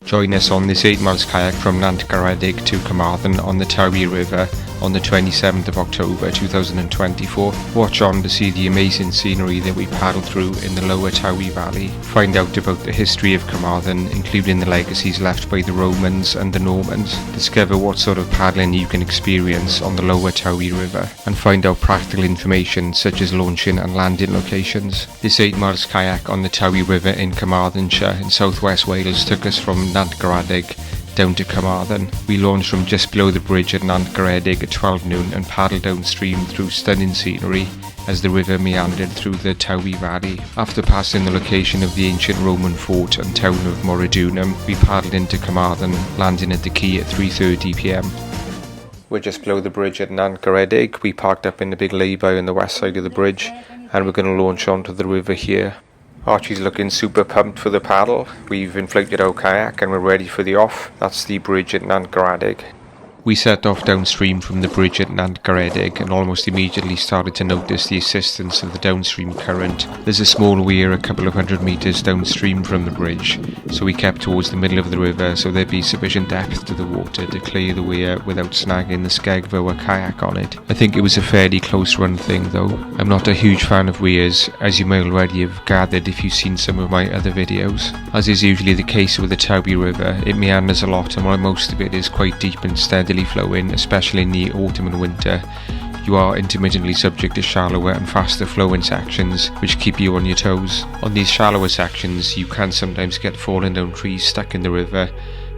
Join us on this 8 miles kayak from Nantgaredig to Carmarthen on the Towy River on the 27th of October 2024. Watch on to see the amazing scenery that we paddle through in the lower Towy Valley. Find out about the history of Carmarthen, including the legacies left by the Romans and the Normans. Discover what sort of paddling you can experience on the lower Towy River, and find out practical information such as launching and landing locations. This 8 miles kayak on the Towy River in Carmarthenshire in southwest Wales took us from Nantgaredig down to Carmarthen. We launched from just below the bridge at Nantgaredig at 12 noon and paddled downstream through stunning scenery as the river meandered through the Towy Valley. After passing the location of the ancient Roman fort and town of Moridunum, we paddled into Carmarthen, landing at the quay at 3:30 p.m. We're just below the bridge at Nantgaredig. We parked up in the big lay-by on the west side of the bridge, and we're going to launch onto the river here. Archie's looking super pumped for the paddle. We've inflated our kayak and we're ready for the off. That's the bridge at Nantgaredig. We set off downstream from the bridge at Nantgaredig and almost immediately started to notice the assistance of the downstream current. There's a small weir a couple of 100 metres downstream from the bridge, so we kept towards the middle of the river so there'd be sufficient depth to the water to clear the weir without snagging the skeg of our kayak on it. I think it was a fairly close run thing though. I'm not a huge fan of weirs, as you may already have gathered if you've seen some of my other videos. As is usually the case with the Towy River, it meanders a lot, and while most of it is quite deep and steadily flowing, especially in the autumn and winter, you are intermittently subject to shallower and faster flowing sections which keep you on your toes. On these shallower sections you can sometimes get fallen down trees stuck in the river,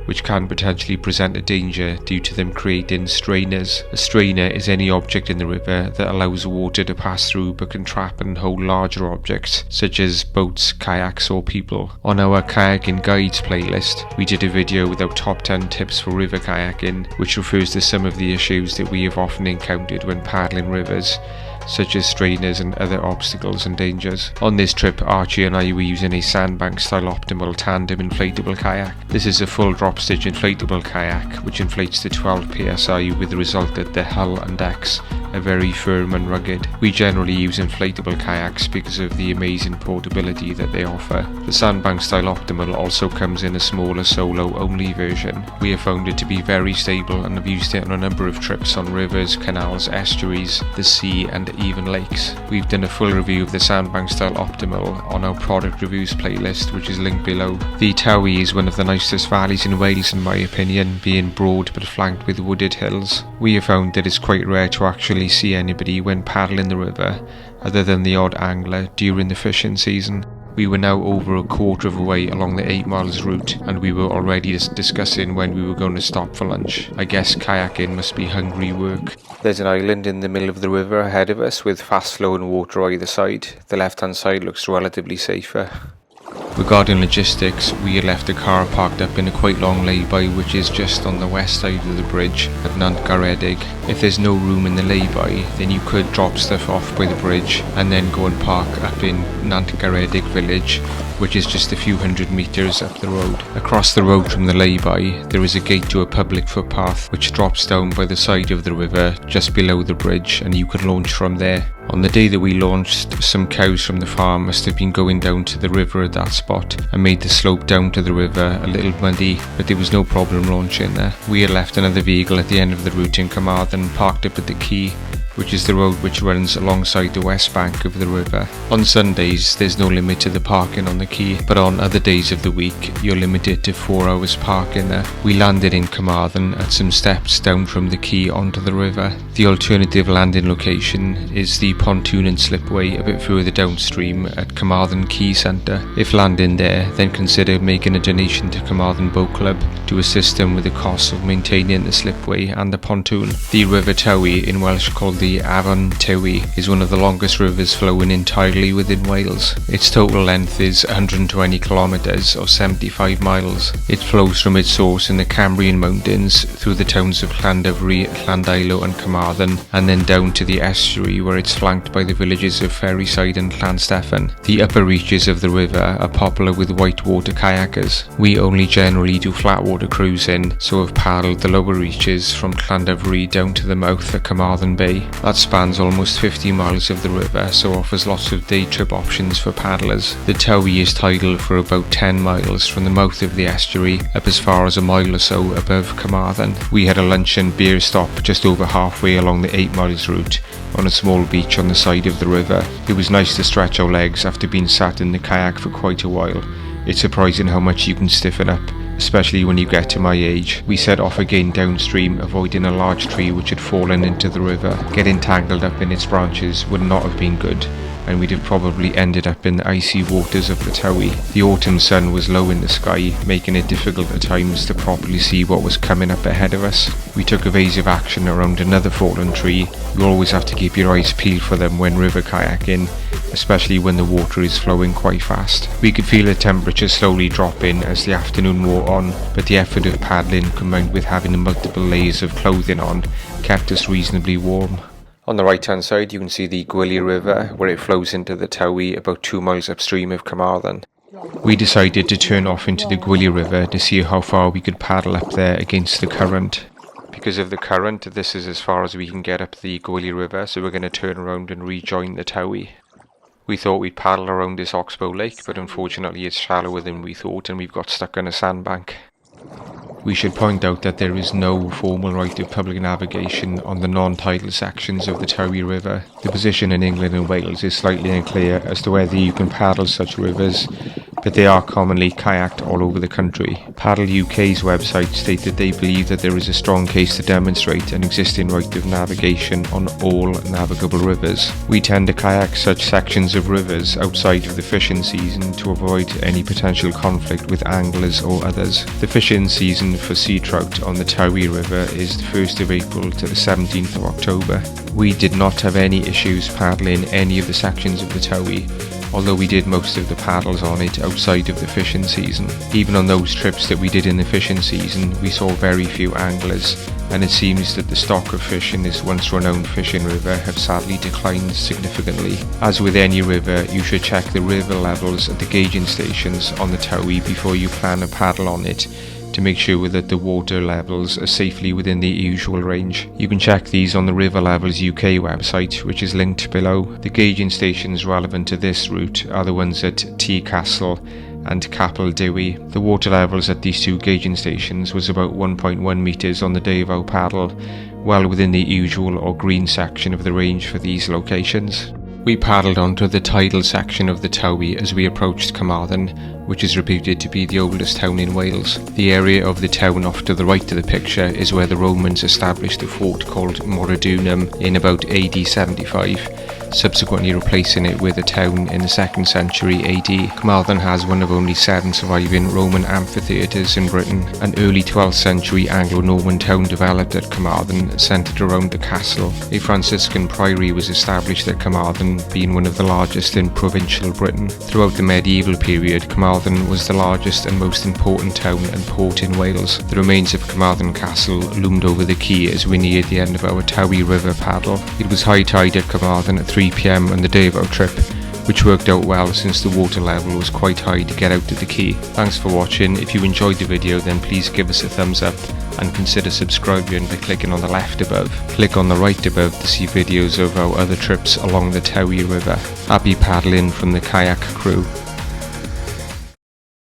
which can potentially present a danger due to them creating strainers. A strainer is any object in the river that allows water to pass through but can trap and hold larger objects such as boats, kayaks or people. On our kayaking guides playlist, we did a video with our top 10 tips for river kayaking, which refers to some of the issues that we have often encountered when paddling rivers, such as strainers and other obstacles and dangers. On this trip, Archie and I were using a Sandbanks Style Optimal tandem inflatable kayak. This is a full drop stitch inflatable kayak which inflates to 12 psi with the result that the hull and decks are very firm and rugged. We generally use inflatable kayaks because of the amazing portability that they offer. The Sandbanks Style Optimal also comes in a smaller solo only version. We have found it to be very stable and have used it on a number of trips on rivers, canals, estuaries, the sea and even lakes. We've done a full review of the Sandbanks Style Optimal on our product reviews playlist, which is linked below. The Towy is one of the nicest valleys in Wales in my opinion, being broad but flanked with wooded hills. We have found that it's quite rare to actually see anybody when paddling the river, other than the odd angler during the fishing season. We were now over a quarter of a way along the 8 miles route, and we were already discussing when we were going to stop for lunch. I guess kayaking must be hungry work. There's an island in the middle of the river ahead of us with fast flowing water either side. The left hand side looks relatively safer. Regarding logistics, we had left the car parked up in a quite long lay-by which is just on the west side of the bridge at Nantgaredig. If there's no room in the lay-by, then you could drop stuff off by the bridge and then go and park up in Nantgaredig village, which is just a few hundred metres up the road. Across the road from the lay-by, there is a gate to a public footpath which drops down by the side of the river just below the bridge, and you can launch from there. On the day that we launched, some cows from the farm must have been going down to the river at that spot and made the slope down to the river a little muddy, but there was no problem launching there. We had left another vehicle at the end of the route in Carmarthen parked up at the quay, which is the road which runs alongside the west bank of the river. On Sundays there's no limit to the parking on the quay, but on other days of the week you're limited to 4 hours parking there. We landed in Carmarthen at some steps down from the quay onto the river. The alternative landing location is the pontoon and slipway a bit further downstream at Carmarthen Quay Centre. If landing there, then consider making a donation to Carmarthen Boat Club to assist them with the cost of maintaining the slipway and the pontoon. The River Towy, in Welsh called the Afon Towy, is one of the longest rivers flowing entirely within Wales. Its total length is 120 kilometres or 75 miles. It flows from its source in the Cambrian Mountains through the towns of Llandovery, Llandeilo and Carmarthen, and then down to the estuary where it's flanked by the villages of Ferryside and Llanstefan. The upper reaches of the river are popular with whitewater kayakers. We only generally do flatwater cruising, so have paddled the lower reaches from Llandovery down to the mouth at Carmarthen Bay. That spans almost 50 miles of the river, so offers lots of day trip options for paddlers. The Towy is tidal for about 10 miles from the mouth of the estuary up as far as a mile or so above Carmarthen. We had a lunch and beer stop just over halfway along the 8 miles route on a small beach on the side of the river. It was nice to stretch our legs after being sat in the kayak for quite a while. It's surprising how much you can stiffen up, especially when you get to my age. We set off again downstream, avoiding a large tree which had fallen into the river. Getting tangled up in its branches would not have been good, and we'd have probably ended up in the icy waters of the Towy. The autumn sun was low in the sky, making it difficult at times to properly see what was coming up ahead of us. We took evasive action around another fallen tree. You always have to keep your eyes peeled for them when river kayaking, especially when the water is flowing quite fast. We could feel the temperature slowly dropping as the afternoon wore on, but the effort of paddling combined with having multiple layers of clothing on kept us reasonably warm. On the right hand side you can see the Towy River, where it flows into the Towy about 2 miles upstream of Carmarthen. We decided to turn off into the Towy River to see how far we could paddle up there against the current. Because of the current, this is as far as we can get up the Towy River, so we're going to turn around and rejoin the Towy. We thought we'd paddle around this oxbow lake, but unfortunately it's shallower than we thought and we've got stuck on a sandbank. We should point out that there is no formal right of public navigation on the non-tidal sections of the Towy River. The position in England and Wales is slightly unclear as to whether you can paddle such rivers, but they are commonly kayaked all over the country. Paddle UK's website stated they believe that there is a strong case to demonstrate an existing right of navigation on all navigable rivers. We tend to kayak such sections of rivers outside of the fishing season to avoid any potential conflict with anglers or others. The fishing season for sea trout on the Towy River is the 1st of April to the 17th of October. We did not have any issues paddling any of the sections of the Towy, although we did most of the paddles on it outside of the fishing season. Even on those trips that we did in the fishing season, we saw very few anglers, and it seems that the stock of fish in this once renowned fishing river have sadly declined significantly. As with any river, you should check the river levels at the gauging stations on the Towy before you plan a paddle on it, to make sure that the water levels are safely within the usual range. You can check these on the River Levels UK website, which is linked below. The gauging stations relevant to this route are the ones at T Castle and Capel Dewi. The water levels at these two gauging stations was about 1.1 metres on the day of our paddle, well within the usual or green section of the range for these locations. We paddled onto the tidal section of the Towy as we approached Carmarthen, which is reputed to be the oldest town in Wales. The area of the town off to the right of the picture is where the Romans established a fort called Moradunum in about AD 75, subsequently replacing it with a town in the 2nd century AD. Carmarthen has one of only 7 surviving Roman amphitheatres in Britain. An early 12th century Anglo-Norman town developed at Carmarthen, centred around the castle. A Franciscan priory was established at Carmarthen, being one of the largest in provincial Britain. Throughout the medieval period, Carmarthen was the largest and most important town and port in Wales. The remains of Carmarthen Castle loomed over the quay as we neared the end of our Towy River paddle. It was high tide at Carmarthen at 3 p.m. on the day of our trip, which worked out well since the water level was quite high to get out to the quay. Thanks for watching. If you enjoyed the video, then please give us a thumbs up and consider subscribing by clicking on the left above. Click on the right above to see videos of our other trips along the Towy River. Happy paddling from the kayak crew.